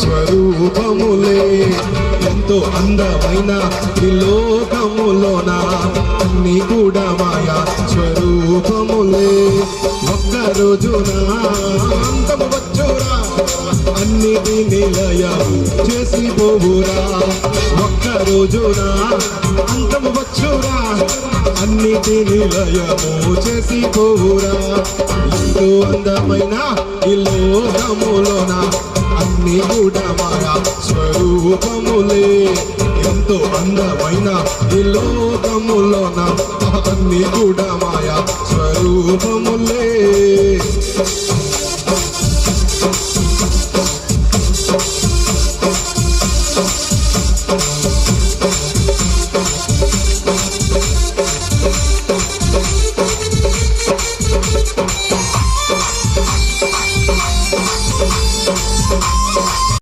స్వరూపములే. ఎంతో అందమైన ఈ లోకములోన అన్ని కూడా మాయా స్వరూపములే. ఒక్క రోజున అంతము వచ్చురా, అన్నిటి నిలయము చేసి పోవురా. ఒక్క రోజున అంతము వచ్చురా, అన్నిటి నిలయము చేసి పోవురా. ఎంతో అందమైన ఈ లోకములోన అన్ని కూడా మాయా స్వరూపములే. ఎంతో అందమైన ఈ లోకములోన అన్ని కూడా మాయా స్వరూపములే.